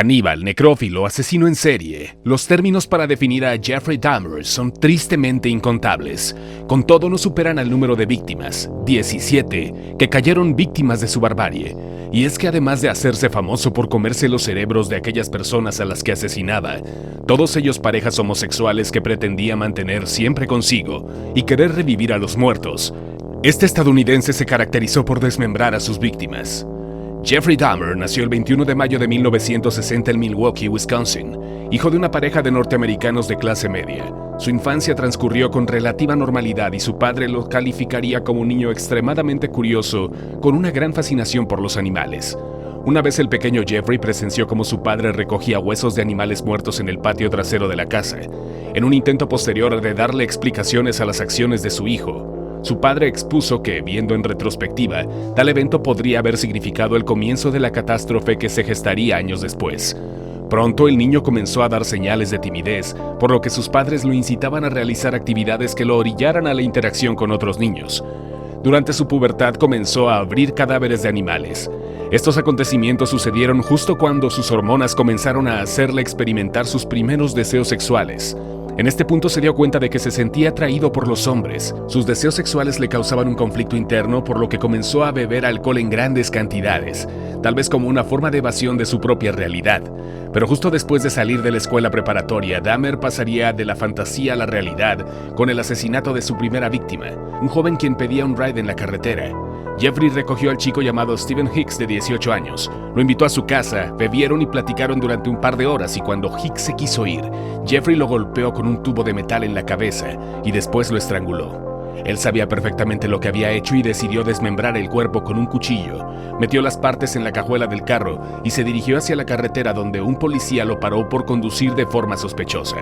Caníbal, necrófilo, asesino en serie. Los términos para definir a Jeffrey Dahmer son tristemente incontables. Con todo, no superan al número de víctimas, 17, que cayeron víctimas de su barbarie. Y es que además de hacerse famoso por comerse los cerebros de aquellas personas a las que asesinaba, todos ellos parejas homosexuales que pretendía mantener siempre consigo y querer revivir a los muertos, este estadounidense se caracterizó por desmembrar a sus víctimas. Jeffrey Dahmer nació el 21 de mayo de 1960 en Milwaukee, Wisconsin, hijo de una pareja de norteamericanos de clase media. Su infancia transcurrió con relativa normalidad y su padre lo calificaría como un niño extremadamente curioso, con una gran fascinación por los animales. Una vez el pequeño Jeffrey presenció cómo su padre recogía huesos de animales muertos en el patio trasero de la casa, en un intento posterior de darle explicaciones a las acciones de su hijo. Su padre expuso que, viendo en retrospectiva, tal evento podría haber significado el comienzo de la catástrofe que se gestaría años después. Pronto el niño comenzó a dar señales de timidez, por lo que sus padres lo incitaban a realizar actividades que lo orillaran a la interacción con otros niños. Durante su pubertad comenzó a abrir cadáveres de animales. Estos acontecimientos sucedieron justo cuando sus hormonas comenzaron a hacerle experimentar sus primeros deseos sexuales. En este punto se dio cuenta de que se sentía atraído por los hombres. Sus deseos sexuales le causaban un conflicto interno, por lo que comenzó a beber alcohol en grandes cantidades, tal vez como una forma de evasión de su propia realidad. Pero justo después de salir de la escuela preparatoria, Dahmer pasaría de la fantasía a la realidad con el asesinato de su primera víctima, un joven quien pedía un ride en la carretera. Jeffrey recogió al chico llamado Stephen Hicks de 18 años, lo invitó a su casa, bebieron y platicaron durante un par de horas y cuando Hicks se quiso ir, Jeffrey lo golpeó con un tubo de metal en la cabeza y después lo estranguló. Él sabía perfectamente lo que había hecho y decidió desmembrar el cuerpo con un cuchillo. Metió las partes en la cajuela del carro y se dirigió hacia la carretera donde un policía lo paró por conducir de forma sospechosa.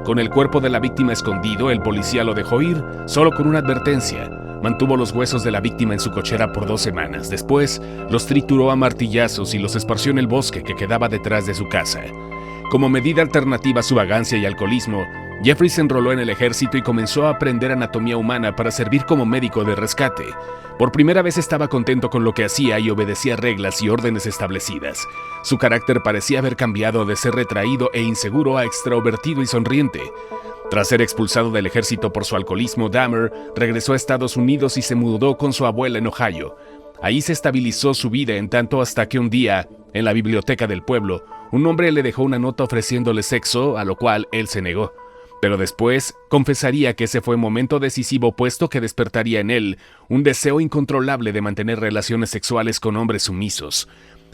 Con el cuerpo de la víctima escondido, el policía lo dejó ir, solo con una advertencia. Mantuvo los huesos de la víctima en su cochera por 2 semanas. Después, los trituró a martillazos y los esparció en el bosque que quedaba detrás de su casa. Como medida alternativa a su vagancia y alcoholismo, Jeffrey se enroló en el ejército y comenzó a aprender anatomía humana para servir como médico de rescate. Por primera vez estaba contento con lo que hacía y obedecía reglas y órdenes establecidas. Su carácter parecía haber cambiado de ser retraído e inseguro a extrovertido y sonriente. Tras ser expulsado del ejército por su alcoholismo, Dahmer regresó a Estados Unidos y se mudó con su abuela en Ohio. Ahí se estabilizó su vida en tanto hasta que un día, en la biblioteca del pueblo, un hombre le dejó una nota ofreciéndole sexo, a lo cual él se negó. Pero después confesaría que ese fue un momento decisivo puesto que despertaría en él un deseo incontrolable de mantener relaciones sexuales con hombres sumisos.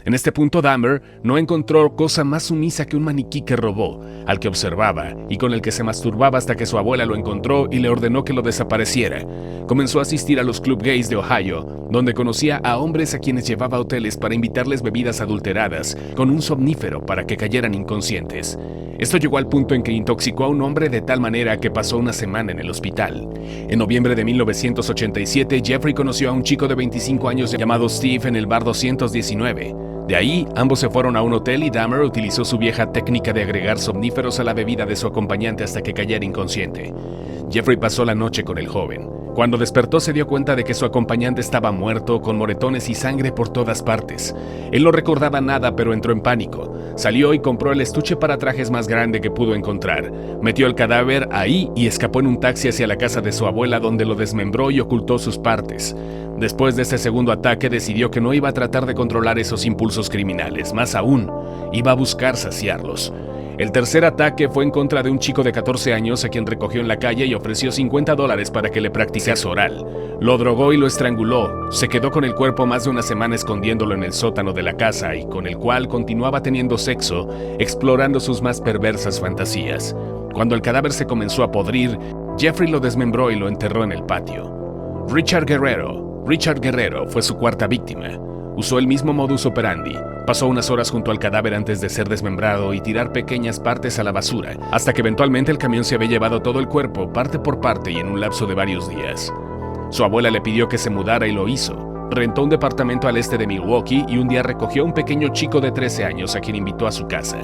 En este punto Dahmer no encontró cosa más sumisa que un maniquí que robó, al que observaba y con el que se masturbaba hasta que su abuela lo encontró y le ordenó que lo desapareciera. Comenzó a asistir a los club gays de Ohio, donde conocía a hombres a quienes llevaba a hoteles para invitarles bebidas adulteradas con un somnífero para que cayeran inconscientes. Esto llegó al punto en que intoxicó a un hombre de tal manera que pasó una semana en el hospital. En noviembre de 1987, Jeffrey conoció a un chico de 25 años llamado Steve en el bar 219. De ahí, ambos se fueron a un hotel y Dahmer utilizó su vieja técnica de agregar somníferos a la bebida de su acompañante hasta que cayera inconsciente. Jeffrey pasó la noche con el joven. Cuando despertó se dio cuenta de que su acompañante estaba muerto, con moretones y sangre por todas partes. Él no recordaba nada, pero entró en pánico. Salió y compró el estuche para trajes más grande que pudo encontrar. Metió el cadáver ahí y escapó en un taxi hacia la casa de su abuela, donde lo desmembró y ocultó sus partes. Después de ese segundo ataque decidió que no iba a tratar de controlar esos impulsos criminales, más aún, iba a buscar saciarlos. El tercer ataque fue en contra de un chico de 14 años a quien recogió en la calle y ofreció $50 para que le practicase oral. Lo drogó y lo estranguló. Se quedó con el cuerpo más de una semana escondiéndolo en el sótano de la casa y con el cual continuaba teniendo sexo, explorando sus más perversas fantasías. Cuando el cadáver se comenzó a podrir, Jeffrey lo desmembró y lo enterró en el patio. Richard Guerrero fue su cuarta víctima. Usó el mismo modus operandi. Pasó unas horas junto al cadáver antes de ser desmembrado y tirar pequeñas partes a la basura, hasta que eventualmente el camión se había llevado todo el cuerpo, parte por parte y en un lapso de varios días. Su abuela le pidió que se mudara y lo hizo. Rentó un departamento al este de Milwaukee y un día recogió a un pequeño chico de 13 años a quien invitó a su casa.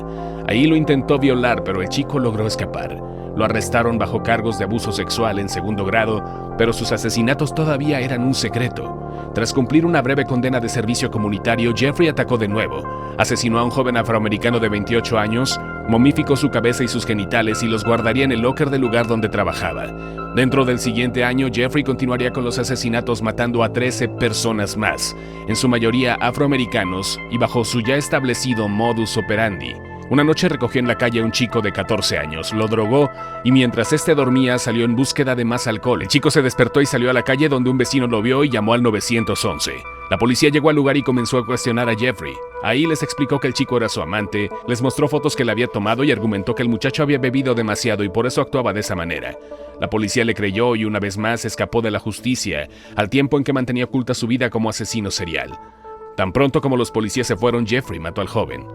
Ahí lo intentó violar, pero el chico logró escapar. Lo arrestaron bajo cargos de abuso sexual en segundo grado, pero sus asesinatos todavía eran un secreto. Tras cumplir una breve condena de servicio comunitario, Jeffrey atacó de nuevo. Asesinó a un joven afroamericano de 28 años, momificó su cabeza y sus genitales y los guardaría en el locker del lugar donde trabajaba. Dentro del siguiente año, Jeffrey continuaría con los asesinatos, matando a 13 personas más, en su mayoría afroamericanos, y bajo su ya establecido modus operandi. Una noche recogió en la calle a un chico de 14 años, lo drogó y mientras este dormía salió en búsqueda de más alcohol. El chico se despertó y salió a la calle donde un vecino lo vio y llamó al 911. La policía llegó al lugar y comenzó a cuestionar a Jeffrey. Ahí les explicó que el chico era su amante, les mostró fotos que le había tomado y argumentó que el muchacho había bebido demasiado y por eso actuaba de esa manera. La policía le creyó y una vez más escapó de la justicia, al tiempo en que mantenía oculta su vida como asesino serial. Tan pronto como los policías se fueron, Jeffrey mató al joven.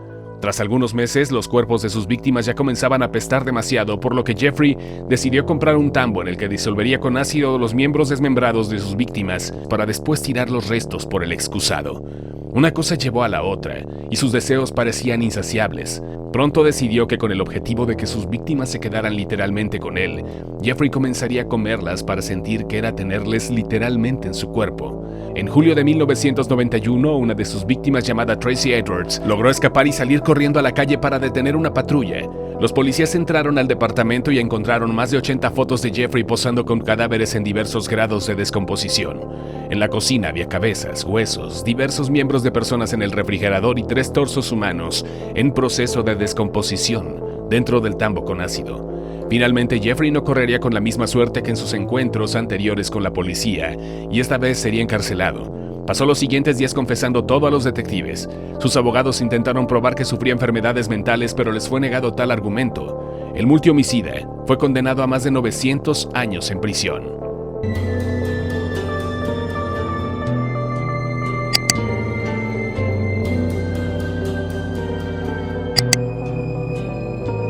Tras algunos meses, los cuerpos de sus víctimas ya comenzaban a apestar demasiado, por lo que Jeffrey decidió comprar un tambo en el que disolvería con ácido los miembros desmembrados de sus víctimas para después tirar los restos por el excusado. Una cosa llevó a la otra, y sus deseos parecían insaciables. Pronto decidió que con el objetivo de que sus víctimas se quedaran literalmente con él, Jeffrey comenzaría a comerlas para sentir que era tenerles literalmente en su cuerpo. En julio de 1991, una de sus víctimas, llamada Tracy Edwards, logró escapar y salir corriendo a la calle para detener una patrulla. Los policías entraron al departamento y encontraron más de 80 fotos de Jeffrey posando con cadáveres en diversos grados de descomposición. En la cocina había cabezas, huesos, diversos miembros de personas en el refrigerador y 3 torsos humanos en proceso de descomposición dentro del tambo con ácido. Finalmente, Jeffrey no correría con la misma suerte que en sus encuentros anteriores con la policía, y esta vez sería encarcelado. Pasó los siguientes días confesando todo a los detectives. Sus abogados intentaron probar que sufría enfermedades mentales, pero les fue negado tal argumento. El multihomicida fue condenado a más de 900 años en prisión.